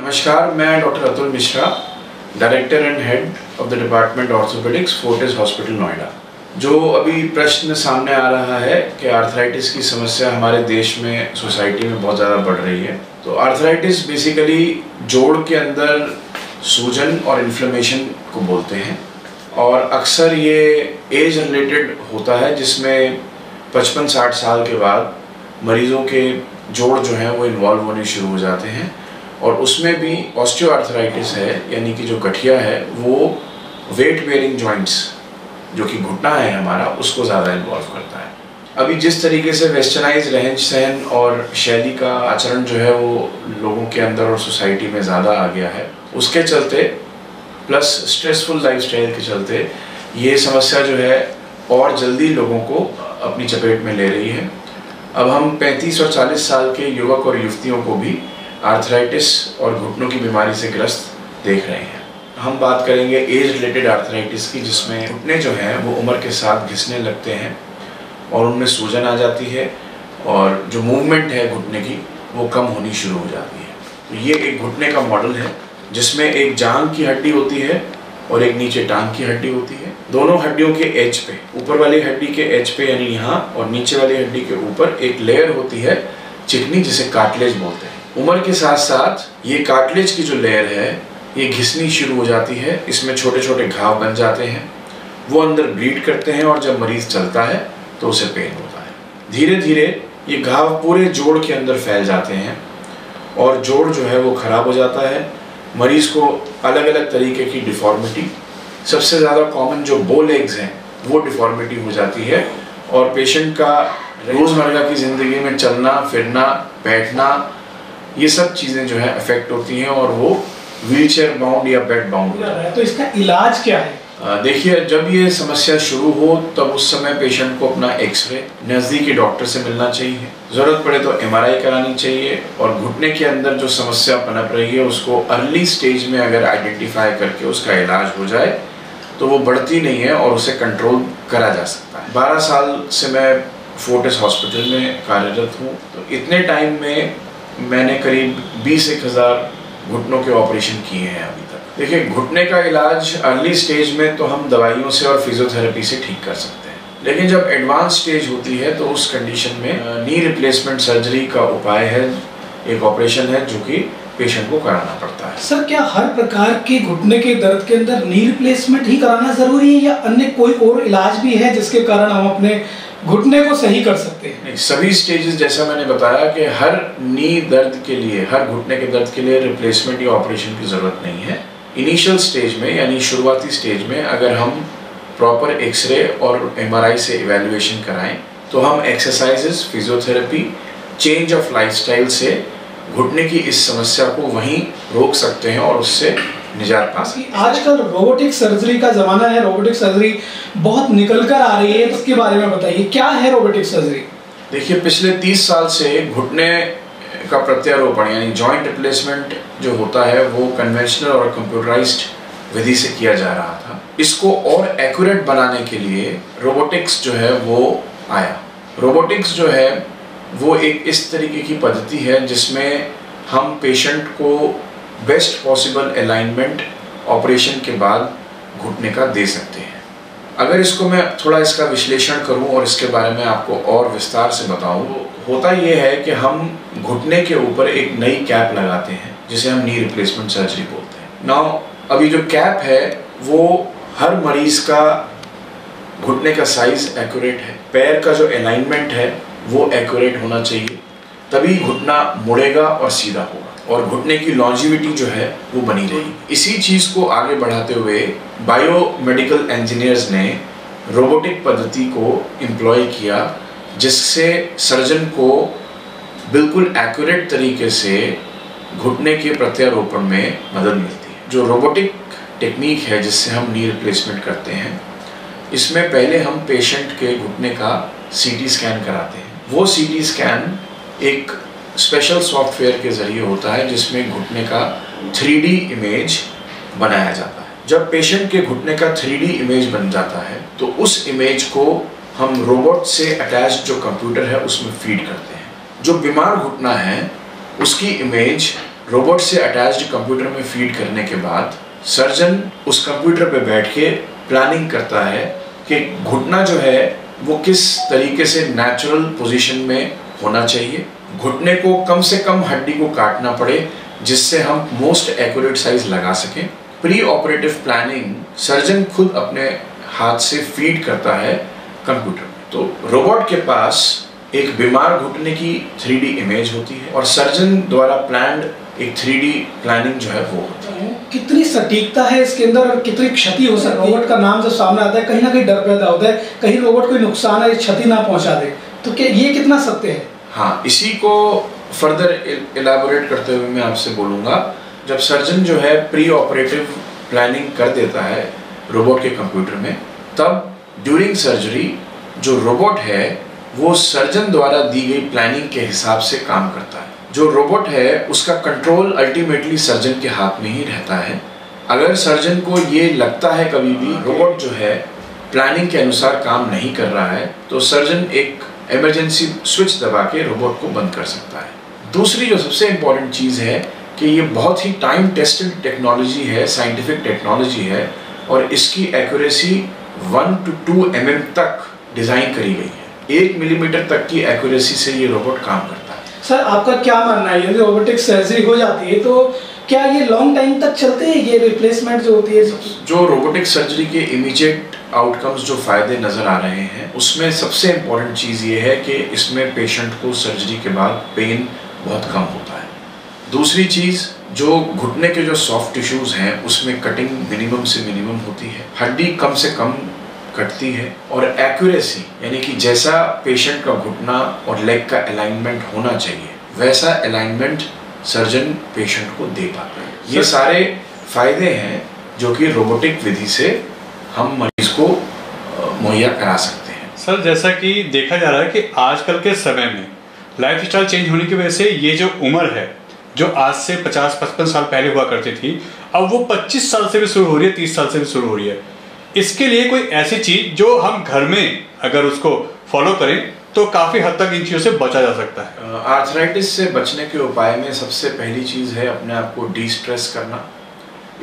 नमस्कार, मैं doctor Atul Mishra, director and head of the department orthopaedics, Fortis hospital Noida. जो अभी प्रश्न सामने आ रहा है कि आर्थराइटिस की समस्या हमारे देश में, सोसाइटी में बहुत ज़्यादा बढ़ रही है। तो आर्थराइटिस बेसिकली जोड़ के अंदर सूजन और इन्फ्लेमेशन को बोलते हैं और अक्सर ये एज रिलेटेड होता है, जिसमें 55-60 साल के बाद मरीज़ों के जोड़ जो हैं वो इन्वॉल्व होने शुरू हो जाते हैं और उसमें भी ऑस्टियोआर्थराइटिस है, यानी कि जो गठिया है वो वेट बेयरिंग जॉइंट्स, जो कि घुटना है हमारा, उसको ज़्यादा इन्वॉल्व करता है। अभी जिस तरीके से वेस्टर्नाइज रहन सहन और शैली का आचरण जो है वो लोगों के अंदर और सोसाइटी में ज़्यादा आ गया है, उसके चलते प्लस स्ट्रेसफुल लाइफस्टाइल के चलते ये समस्या जो है और जल्दी लोगों को अपनी चपेट में ले रही है। अब हम 35 और 40 साल के युवक और युवतियों को भी आर्थराइटिस और घुटनों की बीमारी से ग्रस्त देख रहे हैं। हम बात करेंगे एज रिलेटेड आर्थराइटिस की, जिसमें घुटने जो हैं वो उम्र के साथ घिसने लगते हैं और उनमें सूजन आ जाती है और जो मूवमेंट है घुटने की वो कम होनी शुरू हो जाती है। तो ये एक घुटने का मॉडल है जिसमें एक जांघ की हड्डी होती है और एक नीचे टांग की हड्डी होती है। दोनों हड्डियों के एज पे, ऊपर वाली हड्डी के एज पे यानी यहाँ, और नीचे वाली हड्डी के ऊपर एक लेयर होती है चिकनी, जिसे कार्टिलेज बोलते हैं। उम्र के साथ साथ ये कार्टिलेज की जो लेयर है ये घिसनी शुरू हो जाती है, इसमें छोटे छोटे घाव बन जाते हैं, वो अंदर ब्लीड करते हैं और जब मरीज चलता है तो उसे पेन होता है। धीरे धीरे ये घाव पूरे जोड़ के अंदर फैल जाते हैं और जोड़ जो है वो खराब हो जाता है। मरीज को अलग अलग तरीके की डिफॉर्मिटी, सबसे ज़्यादा कॉमन जो बो लेग्स हैं वो डिफॉर्मिटी हो जाती है और पेशेंट का रोज़मर्रा की ज़िंदगी में चलना फिरना बैठना, ये सब चीज़ें जो है अफेक्ट होती हैं और वो व्हीलचेयर बाउंड या बेड बाउंड हो जाता है। तो इसका इलाज क्या है? देखिए, जब ये समस्या शुरू हो तब उस समय पेशेंट को अपना एक्सरे नज़दीकी डॉक्टर से मिलना चाहिए, ज़रूरत पड़े तो MRI करानी चाहिए और घुटने के अंदर जो समस्या पनप रही है उसको अर्ली स्टेज में अगर आइडेंटिफाई करके उसका इलाज हो जाए तो वो बढ़ती नहीं है और उसे कंट्रोल करा जा सकता है। 12 साल से मैं फोर्टिस हॉस्पिटल में कार्यरत हूँ, तो इतने टाइम में मैंने करीब 20,000 घुटनों के ऑपरेशन किए हैं अभी तक। देखिए, घुटने का इलाज अर्ली स्टेज में तो हम दवाइयों से और फिजियोथेरेपी से ठीक कर सकते हैं, लेकिन जब एडवांस स्टेज होती है तो उस कंडीशन में नी रिप्लेसमेंट सर्जरी का उपाय है, एक ऑपरेशन है जो कि पेशेंट को कराना पड़ता है। सर, क्या हर प्रकार के घुटने के दर्द के अंदर नी रिप्लेसमेंट ही कराना जरूरी है या अन्य कोई और इलाज भी है जिसके कारण हम अपने घुटने को सही कर सकते हैं? नहीं, सभी स्टेजेस, जैसा मैंने बताया कि हर नी दर्द के लिए, हर घुटने के दर्द के लिए रिप्लेसमेंट या ऑपरेशन की ज़रूरत नहीं है। इनिशियल स्टेज में यानी शुरुआती स्टेज में अगर हम प्रॉपर एक्सरे और MRI से इवैल्यूएशन कराएं तो हम exercises, physiotherapy, change of lifestyle से घुटने की इस समस्या को वहीं रोक सकते हैं और उससे निजात पा सकते हैं। आजकल रोबोटिक सर्जरी का ज़माना है, रोबोटिक सर्जरी बहुत निकल कर आ रही है, इसके बारे में बताइए, क्या है रोबोटिक सर्जरी? देखिए, पिछले 30 साल से घुटने का प्रत्यारोपण यानी जॉइंट रिप्लेसमेंट जो होता है वो कन्वेंशनल और कंप्यूटराइज्ड विधि से किया जा रहा था। इसको और एक्यूरेट बनाने के लिए रोबोटिक्स जो है वो आया। रोबोटिक्स जो है वो एक इस तरीके की पद्धति है जिसमें हम पेशेंट को बेस्ट पॉसिबल अलाइनमेंट ऑपरेशन के बाद घुटने का दे सकते हैं। अगर इसको मैं थोड़ा इसका विश्लेषण करूं और इसके बारे में आपको और विस्तार से बताऊं, होता ये है कि हम घुटने के ऊपर एक नई कैप लगाते हैं जिसे हम नी रिप्लेसमेंट सर्जरी बोलते हैं। नाउ, अभी जो कैप है वो हर मरीज का घुटने का साइज एक्यूरेट है, पैर का जो अलाइनमेंट है वो एक्यूरेट होना चाहिए, तभी घुटना मुड़ेगा और सीधा होगा और घुटने की लॉन्जिविटी जो है वो बनी रहेगी। इसी चीज़ को आगे बढ़ाते हुए बायोमेडिकल इंजीनियर्स ने रोबोटिक पद्धति को एम्प्लॉय किया, जिससे सर्जन को बिल्कुल एक्यूरेट तरीके से घुटने के प्रत्यारोपण में मदद मिलती है। जो रोबोटिक टेक्निक है जिससे हम नी रिप्लेसमेंट करते हैं, इसमें पहले हम पेशेंट के घुटने का CT स्कैन कराते हैं। वो CT स्कैन एक स्पेशल सॉफ्टवेयर के ज़रिए होता है जिसमें घुटने का 3D इमेज बनाया जाता है। जब पेशेंट के घुटने का 3D इमेज बन जाता है तो उस इमेज को हम रोबोट से अटैच जो कंप्यूटर है उसमें फीड करते हैं। जो बीमार घुटना है उसकी इमेज रोबोट से अटैच्ड कंप्यूटर में फीड करने के बाद सर्जन उस कंप्यूटर पे बैठ के प्लानिंग करता है कि घुटना जो है वो किस तरीके से नेचुरल पोजीशन में होना चाहिए, घुटने को कम से कम हड्डी को काटना पड़े जिससे हम मोस्ट एक्यूरेट साइज लगा सकें। प्री ऑपरेटिव प्लानिंग सर्जन खुद अपने हाथ से फीड करता है कंप्यूटर में। तो रोबोट के पास एक बीमार घुटने की 3D इमेज होती है और सर्जन द्वारा प्लान्ड एक 3D प्लानिंग जो है वो होती है। कितनी सटीकता है इसके अंदर और कितनी क्षति हो सकती है। रोबोट का नाम जब सामने आता है कहीं ना कहीं डर पैदा होता है, कहीं रोबोट कोई नुकसान है क्षति ना पहुंचा दे, तो क्या ये कितना सत्य है? हाँ, इसी को फर्दर इलाबोरेट करते हुए मैं आपसे बोलूँगा, जब सर्जन जो है प्री ऑपरेटिव प्लानिंग कर देता है रोबोट के कंप्यूटर में, तब ड्यूरिंग सर्जरी जो रोबोट है वो सर्जन द्वारा दी गई प्लानिंग के हिसाब से काम करता है। जो रोबोट है उसका कंट्रोल अल्टीमेटली सर्जन के हाथ में ही रहता है। अगर सर्जन को ये लगता है कभी भी रोबोट जो है प्लानिंग के अनुसार काम नहीं कर रहा है, तो सर्जन एक इमरजेंसी स्विच दबा के रोबोट को बंद कर सकता है। दूसरी जो सबसे इम्पॉर्टेंट चीज़ है कि ये बहुत ही टाइम टेस्टेड टेक्नोलॉजी है, साइंटिफिक टेक्नोलॉजी है और इसकी एक्यूरेसी 1 to 2 mm तक डिज़ाइन करी गई है। 1 मिलीमीटर तक की एक्यूरेसी से ये रोबोट काम करता है। सर आपका क्या मानना है, यदि रोबोटिक सर्जरी हो जाती है तो क्या ये लॉन्ग टाइम तक चलते हैं ये रिप्लेसमेंट जो होती है? जो रोबोटिक सर्जरी के इमीडिएट आउटकम्स जो फायदे नज़र आ रहे हैं उसमें सबसे इम्पॉर्टेंट चीज़ ये है कि इसमें पेशेंट को सर्जरी के बाद पेन बहुत कम होता है। दूसरी चीज़, जो घुटने के जो सॉफ्ट टिश्यूज़ हैं उसमें कटिंग मिनिमम से मिनिमम होती है, हड्डी कम से कम कटती है और एक्यूरेसी यानी कि जैसा पेशेंट का घुटना और लेग का अलाइनमेंट होना चाहिए वैसा अलाइनमेंट सर्जन पेशेंट को दे पाता है। ये सारे फायदे हैं जो कि रोबोटिक विधि से हम मरीज को मुहैया करा सकते हैं। सर जैसा कि देखा जा रहा है कि आजकल के समय में लाइफ स्टाइल चेंज होने की वजह से ये जो उम्र है जो आज से 50-55 साल पहले हुआ करती थी, अब वो 25 साल से भी शुरू हो रही है, 30 साल से भी शुरू हो रही है। इसके लिए कोई ऐसी चीज जो हम घर में अगर उसको फॉलो करें तो काफी हद तक इन चीजों से बचा जा सकता है। आर्थराइटिस से बचने के उपाय में सबसे पहली चीज है अपने आप को डिस्ट्रेस करना,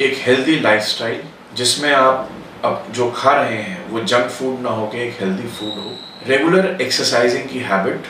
एक हेल्दी लाइफस्टाइल जिसमें आप अब जो खा रहे हैं वो जंक फूड ना हो के एक हेल्दी फूड हो, रेगुलर एक्सरसाइजिंग की हैबिट,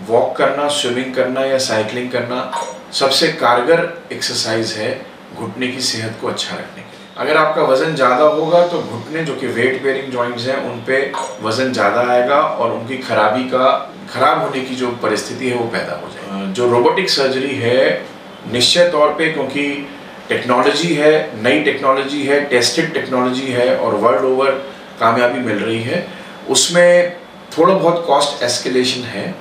वॉक करना, स्विमिंग करना या साइकिलिंग करना सबसे कारगर एक्सरसाइज है घुटने की सेहत को अच्छा रखने के लिए। अगर आपका वजन ज़्यादा होगा तो घुटने जो कि वेट बेयरिंग जॉइंट्स हैं उन पे वजन ज़्यादा आएगा और उनकी खराब होने की जो परिस्थिति है वो पैदा हो जाएगी। जो रोबोटिक सर्जरी है निश्चित तौर पे, क्योंकि टेक्नोलॉजी है, नई टेक्नोलॉजी है, टेस्टेड टेक्नोलॉजी है और वर्ल्ड ओवर कामयाबी मिल रही है, उसमें थोड़ा बहुत कॉस्ट एस्केलेशन है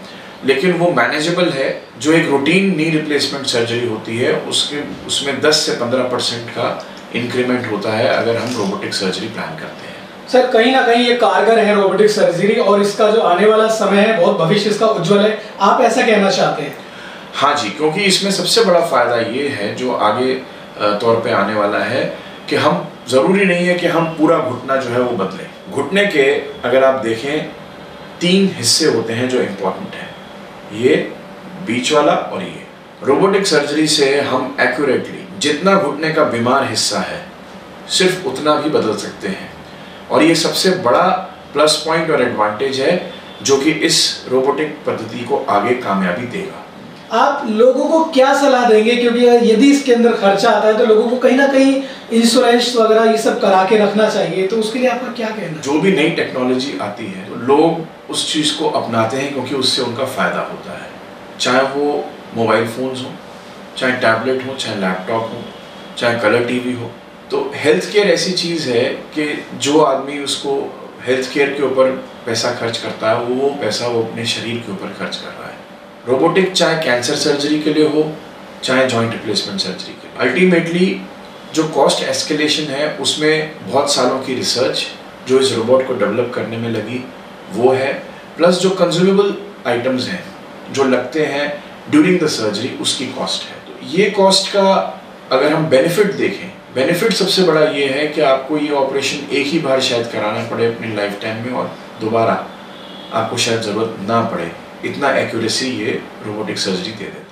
लेकिन वो मैनेजेबल है। जो एक रूटीन नी रिप्लेसमेंट सर्जरी होती है उसमें 10 से 15% का इंक्रीमेंट होता है अगर हम रोबोटिक सर्जरी प्लान करते हैं। सर कहीं ना कहीं ये कारगर है रोबोटिक सर्जरी और इसका जो आने वाला समय है बहुत भविष्य इसका उज्जवल है, आप ऐसा कहना चाहते हैं? हाँ जी, क्योंकि इसमें सबसे बड़ा फायदा ये है जो आगे तौर पे आने वाला है कि हम ज़रूरी नहीं है कि हम पूरा घुटना जो है वो बदलें। घुटने के अगर आप देखें 3 हिस्से होते हैं जो इम्पोर्टेंट हैं, ये बीच वाला और ये। रोबोटिक सर्जरी से हम एक्यूरेटली जितना घुटने का बीमार हिस्सा है सिर्फ उतना भी बदल सकते हैं और ये सबसे बड़ा प्लस पॉइंट और एडवांटेज है जो कि इस रोबोटिक पद्धति को आगे कामयाबी देगा। आप लोगों को क्या सलाह देंगे, क्योंकि यदि इसके अंदर खर्चा आता है तो लोगों को कहीं ना कहीं इंश्योरेंस वगैरह ये सब करा के रखना चाहिए, तो उसके लिए आपका क्या कहना? जो भी नई टेक्नोलॉजी आती है तो लोग उस चीज़ को अपनाते हैं क्योंकि उससे उनका फ़ायदा होता है, चाहे वो मोबाइल फ़ोन्स हो, चाहे टैबलेट हो, चाहे लैपटॉप हो, चाहे कलर टीवी हो। तो हेल्थ केयर ऐसी चीज़ है कि जो आदमी उसको हेल्थ केयर के ऊपर पैसा खर्च करता है वो पैसा वो अपने शरीर के ऊपर खर्च कर रहा है। रोबोटिक चाहे कैंसर सर्जरी के लिए हो चाहे जॉइंट रिप्लेसमेंट सर्जरी के लिए, अल्टीमेटली जो कॉस्ट एस्केलेशन है उसमें बहुत सालों की रिसर्च जो इस रोबोट को डेवलप करने में लगी वो है, प्लस जो कंज्यूमेबल आइटम्स हैं जो लगते हैं ड्यूरिंग द सर्जरी उसकी कॉस्ट है। तो ये कॉस्ट का अगर हम बेनिफिट देखें, बेनिफिट सबसे बड़ा ये है कि आपको ये ऑपरेशन एक ही बार शायद कराना पड़े अपनी लाइफ टाइम में और दोबारा आपको शायद ज़रूरत ना पड़े, इतना एक्यूरेसी ये रोबोटिक सर्जरी दे देता है।